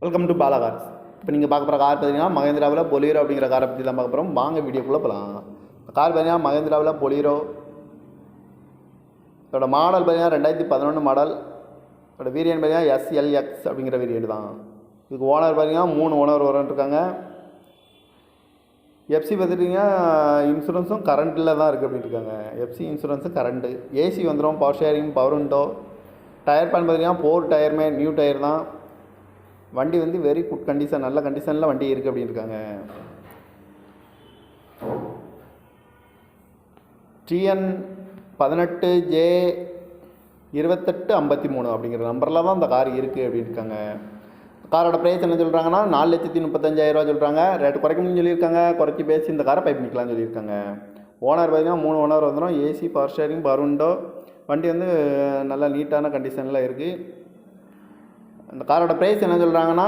Welcome to Bala cars. இப்போ நீங்கள் பார்க்க போகிற கார் பார்த்தீங்கன்னா மகேந்திராவில் பொலீரோ அப்படிங்கிற காரை பற்றி தான் பார்க்க போகிறோம். வாங்க வீடியோக்குள்ளே போகலாம். கார் பார்த்தீங்கன்னா மகேந்திராவில் பொலீரோ. இதோட மாடல் பார்த்தீங்கன்னா 2011 மாடல். இதோட வேரியன்ட் பார்த்தீங்கன்னா SLX அப்படிங்கிற வேரியன்ட் தான். இதுக்கு ஓனர் பார்த்தீங்கன்னா 3 ஓனர் வரன்ட்ருக்காங்க. எஃப்சி பார்த்துட்டிங்கன்னா இன்சூரன்ஸும் கரண்ட்டில் தான் இருக்குது அப்படின்னு இருக்காங்க. எஃப்சி இன்சூரன்ஸும் கரண்ட்டு. ஏசி வந்துடும், power sharing, power window. Tyre பேன் பார்த்தீங்கன்னா 4 டயருமே நியூ டயர் தான். வண்டி வந்து வெரி குட் கண்டிஷன், நல்ல கண்டிஷனில் வண்டி இருக்குது அப்படின்னு இருக்காங்க. TN 18J 2853 அப்படிங்கிற நம்பரில் தான் இந்த கார் இருக்குது அப்படின்னு இருக்காங்க. காரோட ப்ரைஸ் என்ன சொல்கிறாங்கன்னா 4,35,000 சொல்கிறாங்க. ரேட்டு குறைக்கணும்னு சொல்லியிருக்காங்க. குறைச்சி பேசி இந்த காரை பைப் பண்ணிக்கலாம்னு சொல்லியிருக்காங்க. ஓனர் பார்த்தீங்கன்னா 3 ஓனர் வந்துடும். AC, power sharing, power window. வண்டி வந்து நல்லா நீட்டான கண்டிஷனில் இருக்குது. அந்த காரோட ப்ரைஸ் என்ன சொல்கிறாங்கன்னா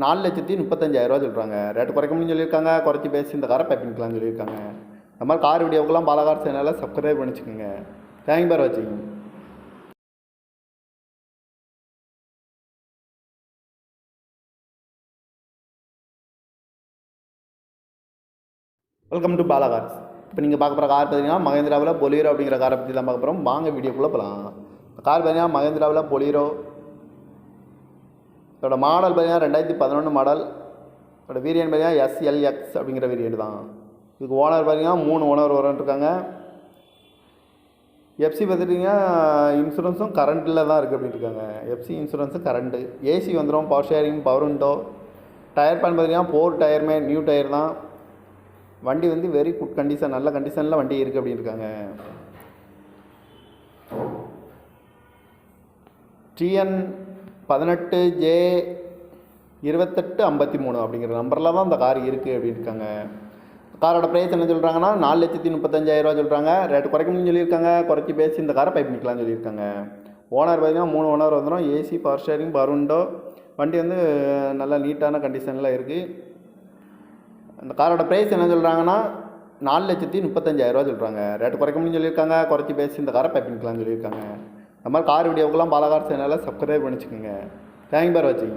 4,35,000 சொல்கிறாங்க. ரேட்டு குறைக்கணும்னு சொல்லியிருக்காங்க. குறைச்சி பேசி இந்த காரை பைப் பண்ணிக்கலாம்னு சொல்லியிருக்காங்க. இந்த மாதிரி கார் வீடியோக்கெல்லாம் பாலா கார் சேனலை சப்ஸ்கிரைப் பண்ணிச்சுக்கோங்க. தேங்க் ஃபார் வாட்சிங். Welcome to Bala cars. இப்போ நீங்கள் பார்க்க போகிற கார் பார்த்தீங்கன்னா மகேந்திராவில் பொலீரோ அப்படிங்கிற காரை பற்றி தான் பார்க்க போகிறோம். வாங்க வீடியோக்குள்ளே போகலாம். கார் பார்த்தீங்கன்னா மகேந்திராவில் பொலீரோ. இதோட மாடல் பார்த்தீங்கன்னா 2011 மாடல். இதோட வேரியன்ட் பார்த்தீங்கன்னா SLX அப்படிங்கிற வேரியன்ட் தான். இதுக்கு ஓனர் பார்த்தீங்கன்னா 3 ஓனர் வரன்ட்ருக்காங்க. எஃப்சி பார்த்துட்டிங்கன்னா இன்சூரன்ஸும் கரண்ட்டில் தான் இருக்குது அப்படின்னு இருக்காங்க. எஃப்சி இன்சூரன்ஸும் கரண்ட்டு. ஏசி வந்துடும், power sharing, power window. Tyre பேன் பார்த்தீங்கன்னா 4 டயருமே நியூ டயர் தான். வண்டி வந்து வெரி குட் கண்டிஷன், நல்ல கண்டிஷனில் வண்டி இருக்குது அப்படின்னு இருக்காங்க. TN 18J 2853 அப்படிங்கிற நம்பரில் தான் இந்த கார் இருக்குது அப்படின்னு இருக்காங்க. காரோட ப்ரைஸ் என்ன சொல்கிறாங்கன்னா 4,35,000 சொல்கிறாங்க. ரேட்டு குறைக்கணும்னு சொல்லியிருக்காங்க. குறைச்சி பேசி இந்த காரை பைப் பண்ணிக்கலாம்னு சொல்லியிருக்காங்க. ஓனர் பார்த்தீங்கன்னா 3 ஓனர் வந்துடும். AC, power sharing, power window. வண்டி வந்து நல்லா நீட்டான கண்டிஷனில் இருக்குது. அந்த காரோட ப்ரைஸ் என்ன சொல்கிறாங்கன்னா 4,35,000 சொல்கிறாங்க. ரேட்டு குறைக்கணும்னு சொல்லியிருக்காங்க. குறைச்சி பேசி இந்த காரை பைப் பண்ணிக்கலாம்னு சொல்லியிருக்காங்க. இந்த மாதிரி கார் வீடியோக்கெல்லாம் பாலா கார் சேனலை சப்ஸ்கிரைப் பண்ணிச்சுக்கோங்க. தேங்க் ஃபார் வாட்சிங்.